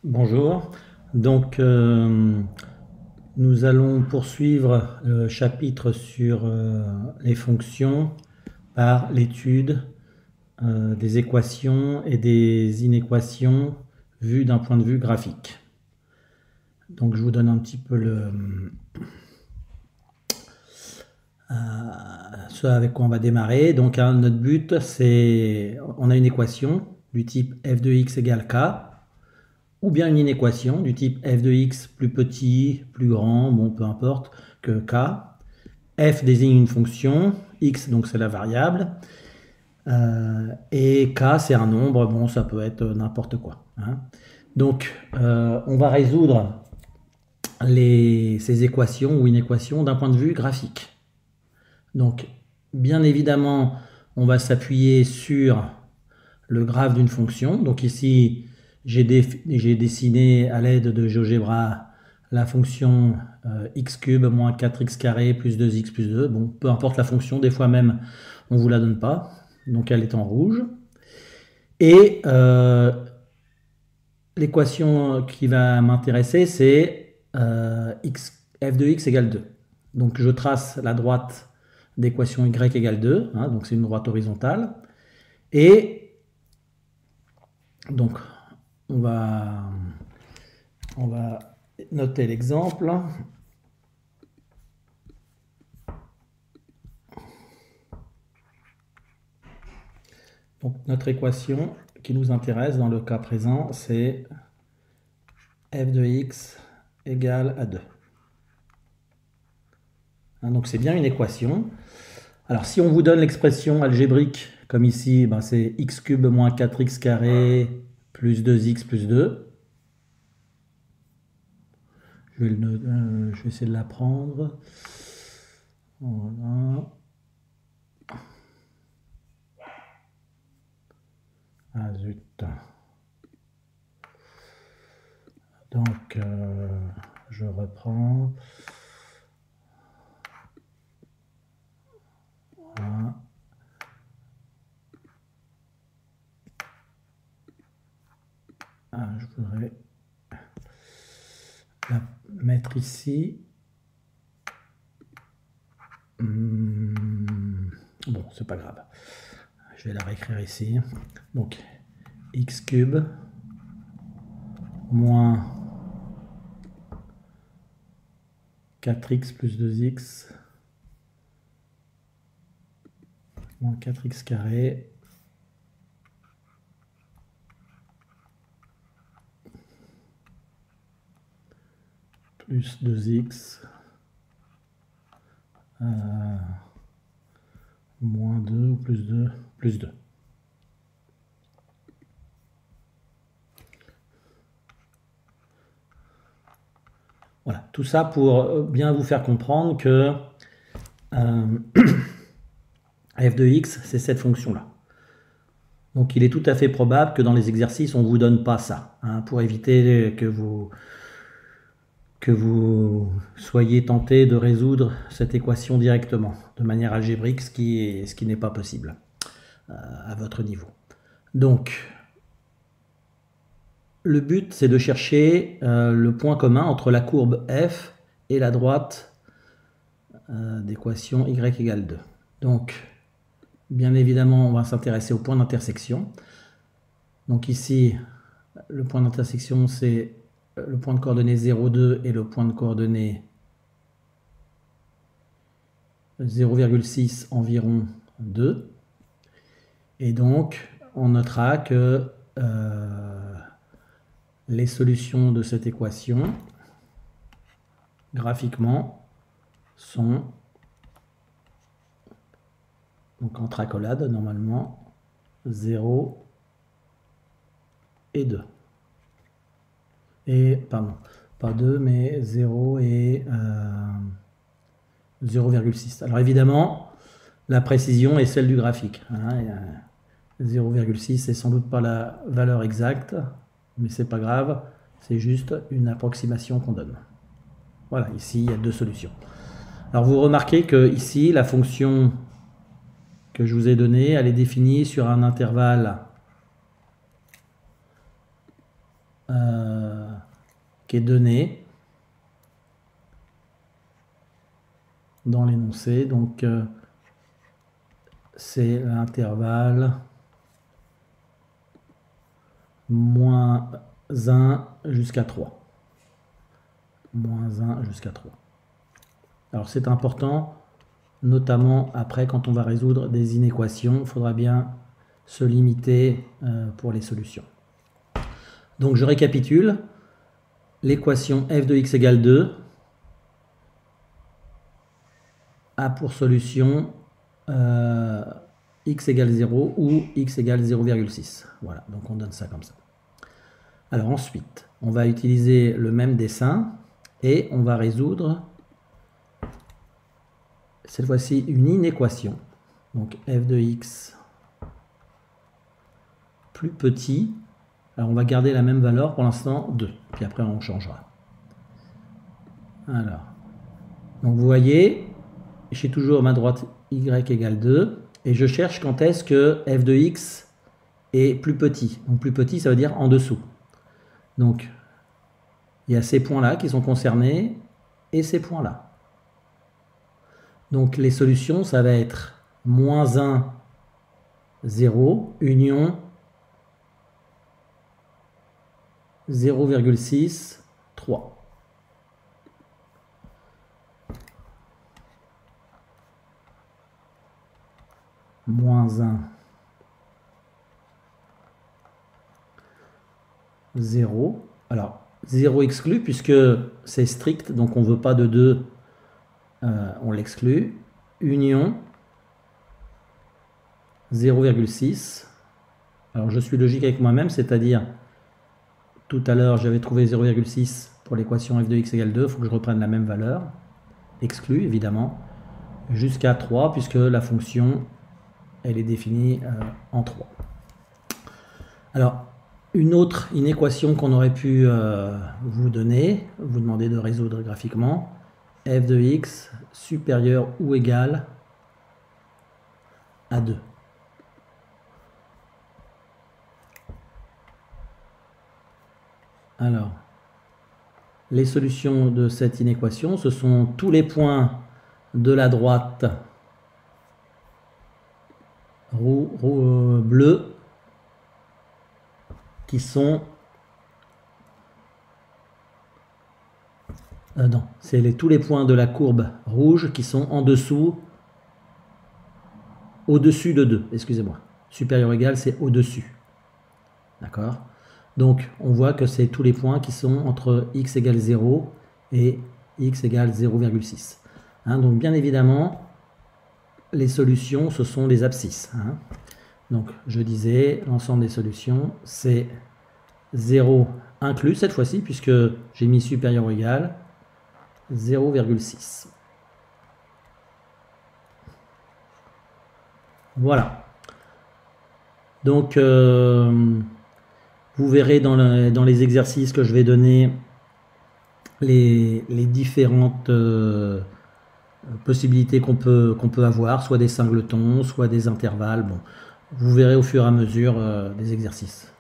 Bonjour, donc nous allons poursuivre le chapitre sur les fonctions par l'étude des équations et des inéquations vues d'un point de vue graphique. Donc je vous donne un petit peu ce avec quoi on va démarrer. Donc notre but, c'est, on a une équation du type f de x égale k, ou bien une inéquation du type f de x plus petit, plus grand, bon peu importe, que k. F désigne une fonction, x donc c'est la variable, et k c'est un nombre, bon ça peut être n'importe quoi. Hein. Donc on va résoudre ces équations ou inéquations d'un point de vue graphique. Donc bien évidemment on va s'appuyer sur le graphe d'une fonction. Donc ici j'ai dessiné à l'aide de GeoGebra la fonction x cube moins 4x carré plus 2x plus 2. Bon, peu importe la fonction, des fois même on ne vous la donne pas. Donc elle est en rouge. Et l'équation qui va m'intéresser, c'est f de x égale 2. Donc je trace la droite d'équation y égale 2. Hein, donc c'est une droite horizontale. Et donc on va noter l'exemple. Donc notre équation qui nous intéresse dans le cas présent, c'est f de x égale à 2. Hein, donc c'est bien une équation. Alors si on vous donne l'expression algébrique, comme ici, ben c'est x cube moins 4x carré plus 2x plus 2. Je vais essayer de la prendre. Voilà. Ah zut. Donc, je reprends. Voilà. Ah, je voudrais la mettre ici. Bon, c'est pas grave. Je vais la réécrire ici. Donc, x cube moins 4x plus 2x moins 4x carré plus 2x moins 2 ou plus 2 plus 2. Voilà, tout ça pour bien vous faire comprendre que f de x, c'est cette fonction-là. Donc il est tout à fait probable que dans les exercices, on ne vous donne pas ça, hein, pour éviter que vous soyez tenté de résoudre cette équation directement, de manière algébrique, ce qui n'est pas possible à votre niveau. Donc, le but, c'est de chercher le point commun entre la courbe f et la droite d'équation y égale 2. Donc, bien évidemment, on va s'intéresser au point d'intersection. Donc ici, le point d'intersection, c'est le point de coordonnées 0, 2 et le point de coordonnées 0,6 environ 2. Et donc, on notera que les solutions de cette équation, graphiquement, sont donc entre accolades, normalement, 0 et 2. Et, pardon, pas 2, mais 0 et 0,6. Alors évidemment, la précision est celle du graphique. Hein, 0,6 c'est sans doute pas la valeur exacte, mais c'est pas grave, c'est juste une approximation qu'on donne. Voilà, ici il y a deux solutions. Alors vous remarquez que ici la fonction que je vous ai donnée, elle est définie sur un intervalle qui est donné dans l'énoncé. Donc, c'est l'intervalle moins 1 jusqu'à 3. Moins 1 jusqu'à 3. Alors, c'est important, notamment après, quand on va résoudre des inéquations, il faudra bien se limiter pour les solutions. Donc, je récapitule. L'équation f de x égale 2 a pour solution x égale 0 ou x égale 0,6. Voilà, donc on donne ça comme ça. Alors ensuite, on va utiliser le même dessin et on va résoudre cette fois-ci une inéquation. Donc f de x plus petit. Alors on va garder la même valeur pour l'instant 2, puis après on changera. Alors, donc vous voyez, j'ai toujours à ma droite y égale 2 et je cherche quand est-ce que f de x est plus petit. Donc plus petit, ça veut dire en dessous. Donc il y a ces points-là qui sont concernés et ces points-là. Donc les solutions, ça va être moins 1, 0, union 0,6, 3. Moins 1, 0. Alors, 0 exclu puisque c'est strict, donc on ne veut pas de 2, on l'exclut. Union 0,6. Alors, je suis logique avec moi-même, c'est-à-dire, tout à l'heure, j'avais trouvé 0,6 pour l'équation f de x égale 2. Il faut que je reprenne la même valeur. Exclu, évidemment. Jusqu'à 3, puisque la fonction, elle est définie en 3. Alors, une autre inéquation qu'on aurait pu vous donner, vous demander de résoudre graphiquement, f de x supérieur ou égal à 2. Alors, les solutions de cette inéquation, ce sont tous les points de la droite bleu qui sont... non, c'est tous les points de la courbe rouge qui sont en dessous, au-dessus de 2, excusez-moi. Supérieur ou égal, c'est au-dessus. D'accord? Donc, on voit que c'est tous les points qui sont entre x égale 0 et x égale 0,6. Hein, donc, bien évidemment, les solutions, ce sont les abscisses. Hein. Donc, je disais, l'ensemble des solutions, c'est 0 inclus cette fois-ci, puisque j'ai mis supérieur ou égal 0,6. Voilà. Donc, vous verrez dans les exercices que je vais donner les différentes possibilités qu'on peut avoir, soit des singletons, soit des intervalles. Bon, vous verrez au fur et à mesure des exercices.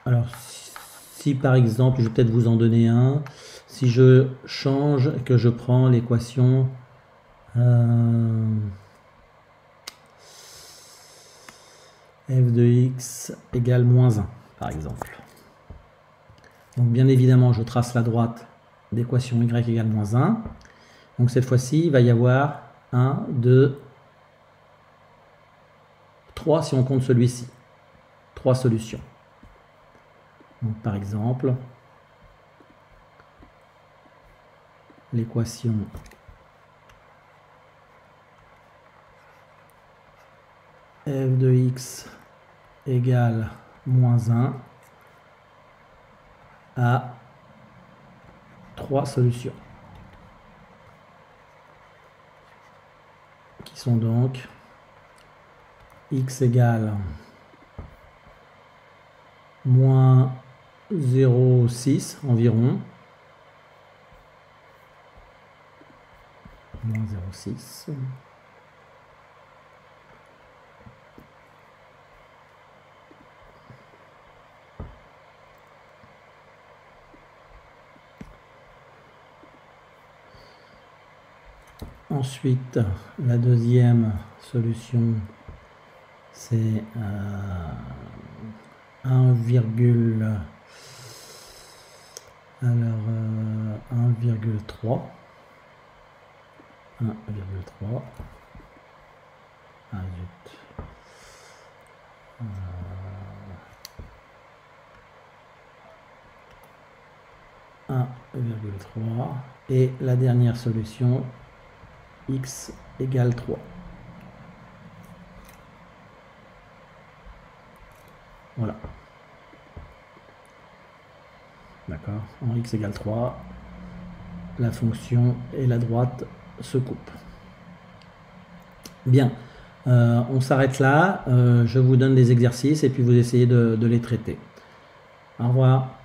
Alors, si par exemple, je vais peut-être vous en donner un, si je change et que je prends l'équation f de x égale moins 1, par exemple. Donc bien évidemment, je trace la droite d'équation y égale moins 1. Donc cette fois-ci, il va y avoir 1, 2, 3 si on compte celui-ci. 3 solutions. Donc par exemple, l'équation f de x égale moins 1 a 3 solutions. Qui sont donc x égale moins 0,6 environ. Moins 0,6. Ensuite, la deuxième solution, c'est 1,3. Ah, zut. 1,3 et la dernière solution, x égale 3. Voilà. D'accord. En x égale 3, la fonction et la droite se coupent. Bien. On s'arrête là. Je vous donne des exercices et puis vous essayez de les traiter. Au revoir.